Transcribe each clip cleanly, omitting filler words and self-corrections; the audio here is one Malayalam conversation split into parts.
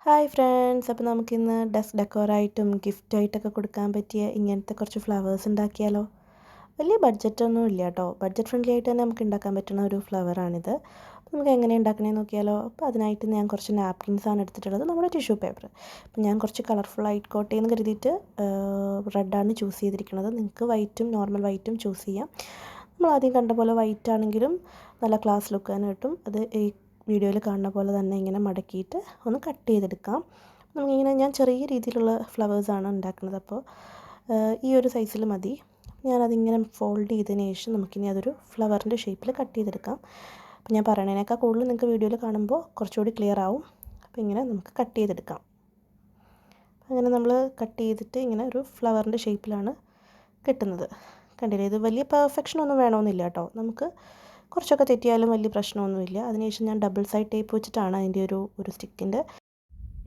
ഹായ് ഫ്രണ്ട്സ്, അപ്പോൾ നമുക്കിന്ന് ഡെസ്ക് ഡെക്കോറായിട്ടും ഗിഫ്റ്റായിട്ടൊക്കെ കൊടുക്കാൻ പറ്റിയ ഇങ്ങനത്തെ കുറച്ച് ഫ്ലവേഴ്സ് ഉണ്ടാക്കിയാലോ. വലിയ ബഡ്ജറ്റൊന്നും ഇല്ല കേട്ടോ, ബഡ്ജറ്റ് ഫ്രണ്ട്ലി ആയിട്ട് തന്നെ നമുക്ക് ഉണ്ടാക്കാൻ പറ്റുന്ന ഒരു ഫ്ലവറാണിത്. അപ്പോൾ നമുക്ക് എങ്ങനെ ഉണ്ടാക്കണമെന്ന് നോക്കിയാലോ. അപ്പോൾ അതിനായിട്ട് ഞാൻ കുറച്ച് നാപ്കിൻസാണ് എടുത്തിട്ടുള്ളത്, നമ്മുടെ ടിഷ്യൂ പേപ്പർ. അപ്പോൾ ഞാൻ കുറച്ച് കളർഫുൾ ആയിക്കോട്ടെ എന്ന് കരുതിയിട്ട് റെഡാണ് ചൂസ് ചെയ്തിരിക്കുന്നത്. നിങ്ങൾക്ക് വൈറ്റും നോർമൽ വൈറ്റും ചൂസ് ചെയ്യാം. നമ്മൾ ആദ്യം കണ്ട പോലെ വൈറ്റ് ആണെങ്കിലും നല്ല ക്ലാസ് ലുക്ക് തന്നെ കിട്ടും. അത് ഈ വീഡിയോയിൽ കാണുന്ന പോലെ തന്നെ ഇങ്ങനെ മടക്കിയിട്ട് ഒന്ന് കട്ട് ചെയ്തെടുക്കാം. നമുക്കിങ്ങനെ ഞാൻ ചെറിയ രീതിയിലുള്ള ഫ്ലവേഴ്സാണ് ഉണ്ടാക്കുന്നത്, അപ്പോൾ ഈ ഒരു സൈസിൽ മതി. ഞാനതിങ്ങനെ ഫോൾഡ് ചെയ്തതിന് ശേഷം നമുക്കിനി അതൊരു ഫ്ലവറിൻ്റെ ഷേപ്പിൽ കട്ട് ചെയ്തെടുക്കാം. അപ്പോൾ ഞാൻ പറയണതിനേക്കാൾ കൂടുതൽ നിങ്ങൾക്ക് വീഡിയോയിൽ കാണുമ്പോൾ കുറച്ചുകൂടി ക്ലിയർ ആവും. അപ്പോൾ ഇങ്ങനെ നമുക്ക് കട്ട് ചെയ്തെടുക്കാം. അങ്ങനെ നമ്മൾ കട്ട് ചെയ്തിട്ട് ഇങ്ങനെ ഒരു ഫ്ലവറിൻ്റെ ഷേപ്പിലാണ് കിട്ടുന്നത്. കണ്ടില്ലേ, ഇത് വലിയ പെർഫെക്ഷൻ ഒന്നും വേണമെന്നില്ല കേട്ടോ. നമുക്ക് കുറച്ചൊക്കെ തെറ്റിയാലും വലിയ പ്രശ്നമൊന്നുമില്ല. അതിനുശേഷം ഞാൻ ഡബിൾ സൈഡ് ടേപ്പ് വെച്ചിട്ടാണ് അതിൻ്റെ ഒരു സ്റ്റിക്കിൻ്റെ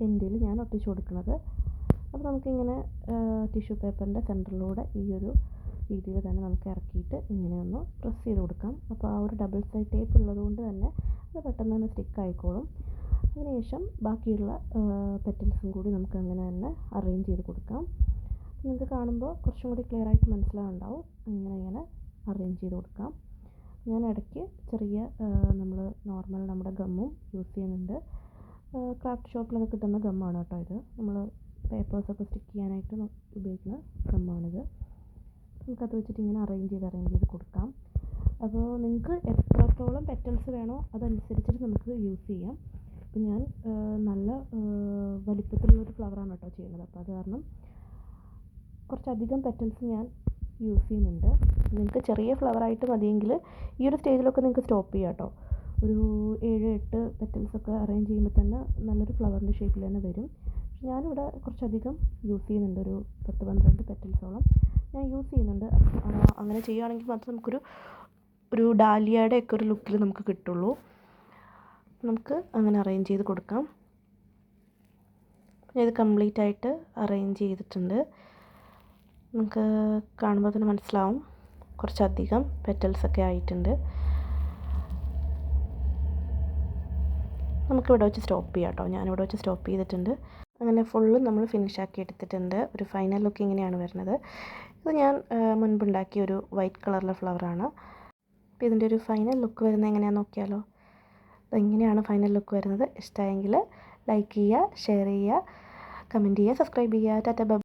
എൻഡിൽ ഞാൻ ഒട്ടിച്ചു കൊടുക്കുന്നത്. അപ്പോൾ നമുക്കിങ്ങനെ ടിഷ്യൂ പേപ്പറിൻ്റെ സെൻറ്ററിലൂടെ ഈ ഒരു രീതിയിൽ തന്നെ നമുക്ക് ഇറക്കിയിട്ട് ഇങ്ങനെ ഒന്ന് പ്രസ് ചെയ്ത് കൊടുക്കാം. അപ്പോൾ ആ ഒരു ഡബിൾ സൈഡ് ടേപ്പ് ഉള്ളതുകൊണ്ട് തന്നെ അത് പെട്ടെന്ന് തന്നെ സ്റ്റിക്ക് ആയിക്കോളും. അതിനുശേഷം ബാക്കിയുള്ള പെറ്റൽസും കൂടി നമുക്ക് അങ്ങനെ തന്നെ അറേഞ്ച് ചെയ്ത് കൊടുക്കാം. നിങ്ങൾക്ക് കാണുമ്പോൾ കുറച്ചും കൂടി ക്ലിയർ ആയിട്ട് മനസ്സിലാവുന്നുണ്ടാവും. ഇങ്ങനെ അറേഞ്ച് ചെയ്ത് കൊടുക്കാം. ഞാൻ ഇടയ്ക്ക് ചെറിയ നമ്മൾ നോർമൽ നമ്മുടെ ഗമ്മും യൂസ് ചെയ്യുന്നുണ്ട്. ക്രാഫ്റ്റ് ഷോപ്പിലൊക്കെ കിട്ടുന്ന ഗമ്മാണ് കേട്ടോ ഇത്. നമ്മൾ പേപ്പേഴ്സൊക്കെ സ്റ്റിക്ക് ചെയ്യാനായിട്ട് ഉപയോഗിക്കുന്ന ഗമ്മാണിത്. നമുക്കത് വെച്ചിട്ട് ഇങ്ങനെ അറേഞ്ച് ചെയ്ത് കൊടുക്കാം. അപ്പോൾ നിങ്ങൾക്ക് എത്രത്തോളം പെറ്റൽസ് വേണോ അതനുസരിച്ചിട്ട് നമുക്ക് യൂസ് ചെയ്യാം. അപ്പോൾ ഞാൻ നല്ല വലിപ്പത്തിലുള്ളൊരു ഫ്ലവറാണ് കേട്ടോ ചെയ്യുന്നത്. അപ്പോൾ അത് കാരണം കുറച്ചധികം പെറ്റൽസ് ഞാൻ യൂസ് ചെയ്യുന്നുണ്ട്. നിങ്ങൾക്ക് ചെറിയ ഫ്ലവറായിട്ട് മതിയെങ്കിൽ ഈ ഒരു സ്റ്റേജിലൊക്കെ നിങ്ങൾക്ക് സ്റ്റോപ്പ് ചെയ്യാം കേട്ടോ. ഒരു 7-8 പെറ്റൽസൊക്കെ അറേഞ്ച് ചെയ്യുമ്പോൾ തന്നെ നല്ലൊരു ഫ്ലവറിൻ്റെ ഷേപ്പിൽ തന്നെ വരും. പക്ഷെ ഞാനിവിടെ കുറച്ചധികം യൂസ് ചെയ്യുന്നുണ്ട്, ഒരു 10-12 പെറ്റൽസോളം ഞാൻ യൂസ് ചെയ്യുന്നുണ്ട്. അങ്ങനെ ചെയ്യുകയാണെങ്കിൽ മാത്രം നമുക്കൊരു ഡാലിയയുടെ ഒക്കെ ഒരു ലുക്കിൽ നമുക്ക് കിട്ടുള്ളൂ. നമുക്ക് അങ്ങനെ അറേഞ്ച് ചെയ്ത് കൊടുക്കാം. ഇത് കംപ്ലീറ്റ് ആയിട്ട് അറേഞ്ച് ചെയ്തിട്ടുണ്ട്. നമുക്ക് കാണുമ്പോൾ തന്നെ മനസ്സിലാവും കുറച്ചധികം പെറ്റൽസൊക്കെ ആയിട്ടുണ്ട്. നമുക്കിവിടെ വെച്ച് സ്റ്റോപ്പ് ചെയ്യാം കേട്ടോ. ഞാനിവിടെ വെച്ച് സ്റ്റോപ്പ് ചെയ്തിട്ടുണ്ട്. അങ്ങനെ ഫുള്ള് നമ്മൾ ഫിനിഷാക്കി എടുത്തിട്ടുണ്ട്. ഒരു ഫൈനൽ ലുക്ക് ഇങ്ങനെയാണ് വരുന്നത്. ഇത് ഞാൻ മുൻപുണ്ടാക്കിയ ഒരു വൈറ്റ് കളറിലെ ഫ്ലവറാണ്. അപ്പോൾ ഇതിൻ്റെ ഒരു ഫൈനൽ ലുക്ക് വരുന്നത് എങ്ങനെയാണെന്ന് നോക്കിയാലോ. ഇങ്ങനെയാണ് ഫൈനൽ ലുക്ക് വരുന്നത്. ഇഷ്ടമായെങ്കിൽ ലൈക്ക് ചെയ്യുക, ഷെയർ ചെയ്യുക, കമൻറ്റ് ചെയ്യുക, സബ്സ്ക്രൈബ് ചെയ്യുക. ടാറ്റ ബൈ.